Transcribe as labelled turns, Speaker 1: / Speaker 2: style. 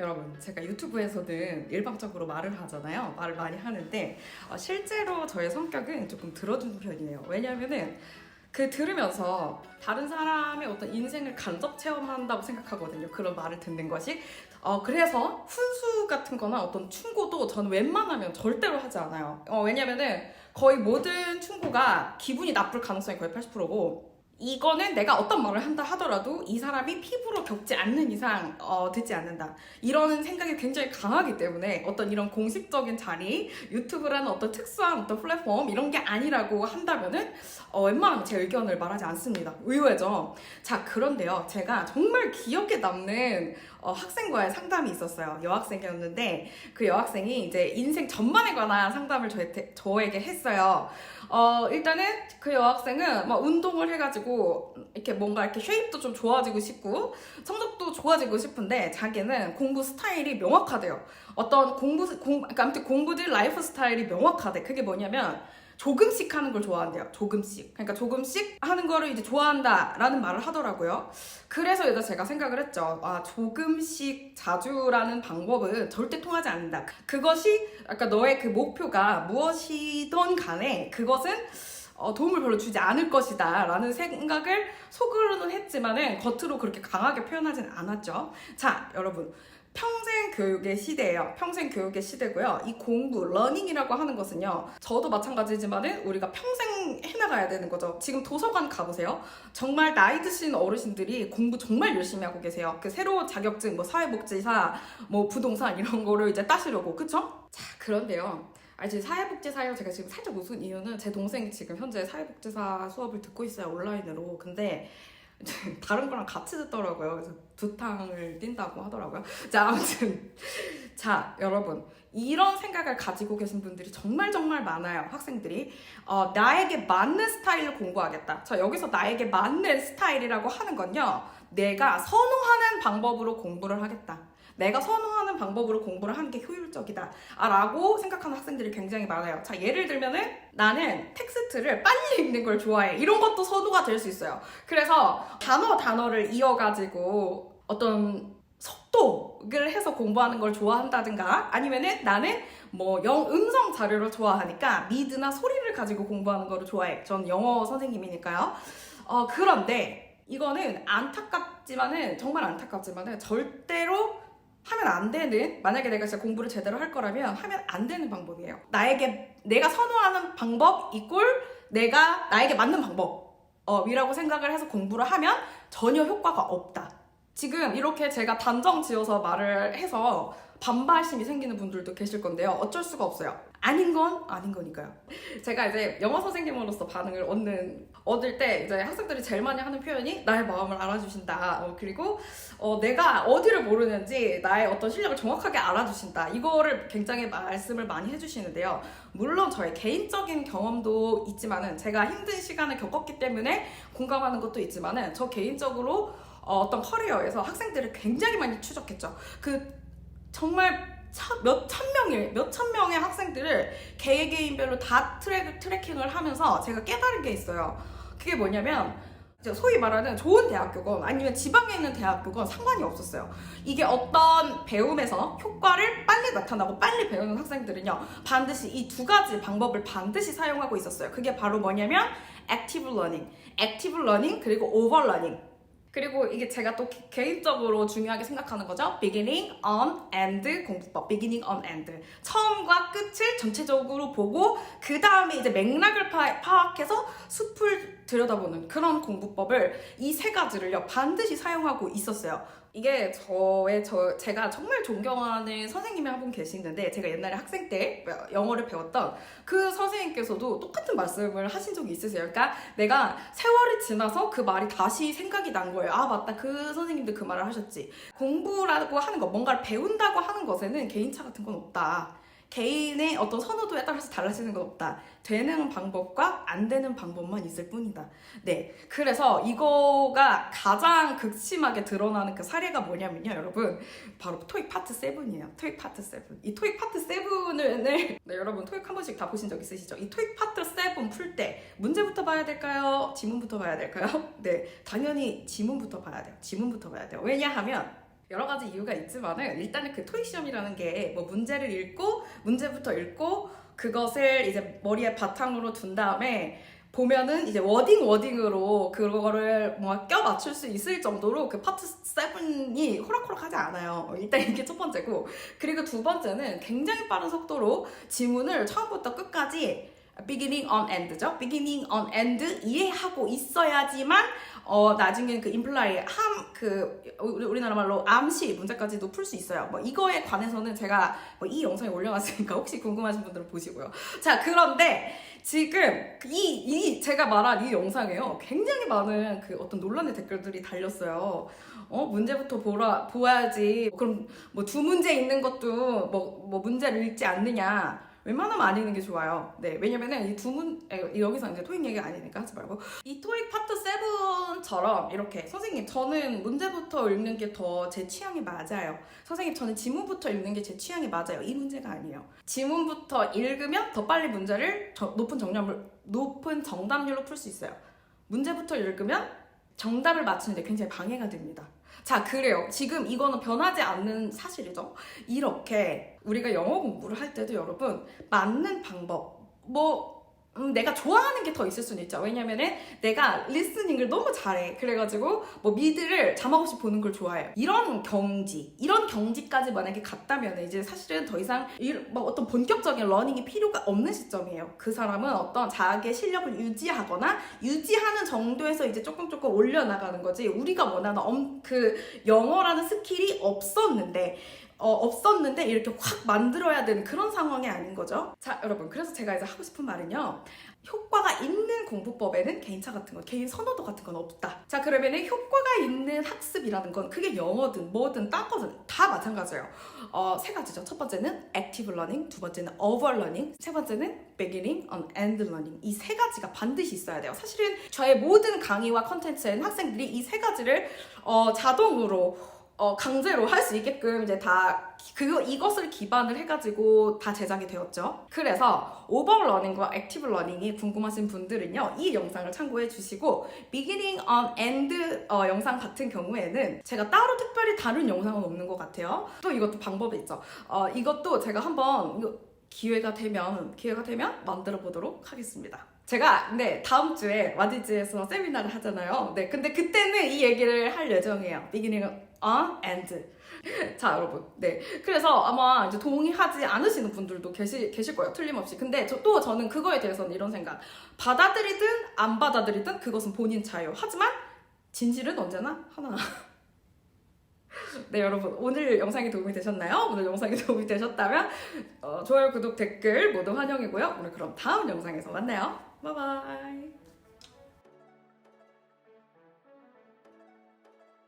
Speaker 1: 여러분, 제가 유튜브에서는 일방적으로 말을 하잖아요. 말을 많이 하는데 실제로 저의 성격은 조금 들어주는 편이에요. 왜냐면은 들으면서 다른 사람의 어떤 인생을 간접 체험한다고 생각하거든요. 그런 말을 듣는 것이. 그래서 훈수 같은 거나 어떤 충고도 저는 웬만하면 절대로 하지 않아요. 왜냐면은 거의 모든 충고가 기분이 나쁠 가능성이 거의 80%고, 이거는 내가 어떤 말을 한다 하더라도 이 사람이 피부로 겪지 않는 이상 듣지 않는다, 이런 생각이 굉장히 강하기 때문에 어떤 이런 공식적인 자리, 유튜브라는 어떤 특수한 어떤 플랫폼 이런 게 아니라고 한다면은 웬만하면 제 의견을 말하지 않습니다. 의외죠. 자, 그런데요, 제가 정말 기억에 남는 학생과의 상담이 있었어요. 여학생이었는데 그 여학생이 이제 인생 전반에 관한 상담을 저에게 했어요. 일단은 그 여학생은 막 운동을 해가지고 이렇게 뭔가 이렇게 쉐입도 좀 좋아지고 싶고 성적도 좋아지고 싶은데 자기는 공부 스타일이 명확하대요. 그러니까 아무튼 공부들 라이프 스타일이 명확하대. 그게 뭐냐면 조금씩 하는 걸 좋아한대요. 조금씩. 그러니까 조금씩 하는 거를 이제 좋아한다라는 말을 하더라고요. 그래서 이제 제가 생각을 했죠. 조금씩 자주라는 방법은 절대 통하지 않는다. 그것이 아까 너의 그 목표가 무엇이든 간에 그것은 도움을 별로 주지 않을 것이다 라는 생각을 속으로는 했지만은 겉으로 그렇게 강하게 표현하진 않았죠. 자, 여러분, 평생 교육의 시대예요. 평생 교육의 시대고요. 이 공부, 러닝이라고 하는 것은요, 저도 마찬가지지만은 우리가 평생 해나가야 되는 거죠. 지금 도서관 가보세요. 정말 나이 드신 어르신들이 공부 정말 열심히 하고 계세요. 그 새로운 자격증, 뭐 사회복지사, 뭐 부동산 이런 거를 이제 따시려고, 그쵸? 자, 그런데요, 사회복지사요. 제가 지금 살짝 웃은 이유는 제 동생이 지금 현재 사회복지사 수업을 듣고 있어요. 온라인으로. 근데 다른 거랑 같이 듣더라고요. 그래서 두탕을 띈다고 하더라고요. 자, 아무튼 자, 여러분, 이런 생각을 가지고 계신 분들이 정말 많아요. 학생들이 나에게 맞는 스타일로 공부하겠다. 자, 여기서 나에게 맞는 스타일이라고 하는 건요, 내가 선호하는 방법으로 공부를 하겠다, 내가 선호하는 방법으로 공부를 하는 게 효율적이다 라고 생각하는 학생들이 굉장히 많아요. 자, 예를 들면은 나는 텍스트를 빨리 읽는 걸 좋아해, 이런 것도 선호가 될 수 있어요. 그래서 단어를 이어가지고 어떤 속독을 해서 공부하는 걸 좋아한다든가, 아니면은 나는 뭐 음성 자료를 좋아하니까 미드나 소리를 가지고 공부하는 거를 좋아해. 전 영어 선생님이니까요. 그런데 이거는 정말 안타깝지만은 절대로 하면 안 되는, 만약에 내가 진짜 공부를 제대로 할 거라면 하면 안 되는 방법이에요. 내가 선호하는 방법 이꼴 나에게 맞는 방법이라고 생각을 해서 공부를 하면 전혀 효과가 없다. 지금 이렇게 제가 단정 지어서 말을 해서 반발심이 생기는 분들도 계실 건데요. 어쩔 수가 없어요. 아닌 건 아닌 거니까요. 제가 이제 영어 선생님으로서 반응을 얻을 때 이제 학생들이 제일 많이 하는 표현이 나의 마음을 알아주신다. 그리고 내가 어디를 모르는지 나의 어떤 실력을 정확하게 알아주신다. 이거를 굉장히 말씀을 많이 해주시는데요. 물론 저의 개인적인 경험도 있지만은, 제가 힘든 시간을 겪었기 때문에 공감하는 것도 있지만은, 저 개인적으로 어떤 커리어에서 학생들을 굉장히 많이 추적했죠. 정말 몇천 명의 학생들을 개개인별로 다 트래킹을 하면서 제가 깨달은 게 있어요. 그게 뭐냐면, 소위 말하는 좋은 대학교건 아니면 지방에 있는 대학교건 상관이 없었어요. 이게 어떤 배움에서 효과를 빨리 나타나고 빨리 배우는 학생들은요, 반드시 이 두 가지 방법을 반드시 사용하고 있었어요. 그게 바로 뭐냐면 액티브 러닝 그리고 오버러닝. 그리고 이게 제가 또 개인적으로 중요하게 생각하는 거죠. beginning, on, end 공부법. beginning, on, end. 처음과 끝을 전체적으로 보고 그 다음에 이제 맥락을 파악해서 숲을 들여다보는 그런 공부법을, 이 세 가지를요 반드시 사용하고 있었어요. 이게 제가 정말 존경하는 선생님이 한 분 계시는데, 제가 옛날에 학생 때 영어를 배웠던 그 선생님께서도 똑같은 말씀을 하신 적이 있으세요. 그러니까 내가 세월이 지나서 그 말이 다시 생각이 난 거예요. 맞다, 그 선생님도 그 말을 하셨지. 공부라고 하는 거, 뭔가를 배운다고 하는 것에는 개인차 같은 건 없다. 개인의 어떤 선호도에 따라서 달라지는 건 없다. 되는 방법과 안 되는 방법만 있을 뿐이다. 네, 그래서 이거가 가장 극심하게 드러나는 그 사례가 뭐냐면요, 여러분, 바로 토익 파트 7이에요. 토익 파트 7. 이 토익 파트 7을 네, 여러분 토익 한 번씩 다 보신 적 있으시죠? 이 토익 파트 7 풀 때 문제부터 봐야 될까요? 지문부터 봐야 될까요? 네, 당연히 지문부터 봐야 돼요. 왜냐하면 여러 가지 이유가 있지만은 일단은 그 토익 시험이라는 게 뭐 문제를 읽고 문제부터 읽고 그것을 이제 머리에 바탕으로 둔 다음에 보면은 이제 워딩으로 그거를 뭔가 껴 맞출 수 있을 정도로 그 파트 7이 호락호락하지 않아요. 일단 이게 첫 번째고, 그리고 두 번째는 굉장히 빠른 속도로 지문을 처음부터 끝까지 beginning on end죠. beginning on end 이해하고 있어야지만 나중에 그 imply 우리나라 말로 암시 문제까지도 풀 수 있어요. 뭐 이거에 관해서는 제가 뭐 이 영상에 올려놨으니까 혹시 궁금하신 분들은 보시고요. 자, 그런데 지금 제가 말한 이 영상에요, 굉장히 많은 그 어떤 논란의 댓글들이 달렸어요. 문제부터 보아야지. 그럼 뭐 두 문제 있는 것도 뭐 문제를 읽지 않느냐. 웬만하면 안 읽는 게 좋아요. 네, 왜냐면은 여기서 이제 토익 얘기가 아니니까 하지 말고, 이 토익 파트 7처럼 이렇게 선생님 저는 문제부터 읽는 게 더 제 취향이 맞아요. 선생님 저는 지문부터 읽는 게 제 취향이 맞아요. 이 문제가 아니에요. 지문부터 읽으면 더 빨리 문제를 높은 정답률로 풀 수 있어요. 문제부터 읽으면 정답을 맞추는데 굉장히 방해가 됩니다. 자, 그래요. 지금 이거는 변하지 않는 사실이죠. 이렇게 우리가 영어 공부를 할 때도 여러분, 맞는 방법, 내가 좋아하는 게 더 있을 수는 있죠. 왜냐면은 내가 리스닝을 너무 잘해. 그래가지고 뭐 미드를 자막 없이 보는 걸 좋아해요. 이런 경지까지 만약에 갔다면 이제 사실은 더 이상 어떤 본격적인 러닝이 필요가 없는 시점이에요. 그 사람은 어떤 자기의 실력을 유지하는 정도에서 이제 조금 올려나가는 거지, 우리가 원하는 그 영어라는 스킬이 없었는데 이렇게 확 만들어야 되는 그런 상황이 아닌 거죠. 자, 여러분, 그래서 제가 이제 하고 싶은 말은요, 효과가 있는 공부법에는 개인차 같은 건, 개인 선호도 같은 건 없다. 자, 그러면은 효과가 있는 학습이라는 건 그게 영어든 뭐든 딴 거든 다 마찬가지예요. 세 가지죠. 첫 번째는 active learning, 두 번째는 over learning, 세 번째는 beginning on end learning. 이 세 가지가 반드시 있어야 돼요. 사실은 저의 모든 강의와 컨텐츠에는 학생들이 이 세 가지를 자동으로 강제로 할 수 있게끔 이제 이것을 기반을 해가지고 다 제작이 되었죠. 그래서 오버러닝과 액티브 러닝이 궁금하신 분들은요, 이 영상을 참고해 주시고, beginning on end 영상 같은 경우에는 제가 따로 특별히 다른 영상은 없는 것 같아요. 또 이것도 방법이 있죠. 이것도 제가 한번 기회가 되면 만들어 보도록 하겠습니다. 제가 다음 주에 와디즈에서 세미나를 하잖아요. 네, 근데 그때는 이 얘기를 할 예정이에요. beginning on end. 자, 여러분. 네. 그래서 아마 이제 동의하지 않으시는 분들도 계실 거예요. 틀림없이. 근데 저는 그거에 대해서는 이런 생각. 받아들이든 안 받아들이든 그것은 본인 자유. 하지만 진실은 언제나 하나. 네, 여러분. 오늘 영상이 도움이 되셨나요? 오늘 영상이 도움이 되셨다면 좋아요, 구독, 댓글 모두 환영이고요. 오늘 그럼 다음 영상에서 만나요. 바이바이.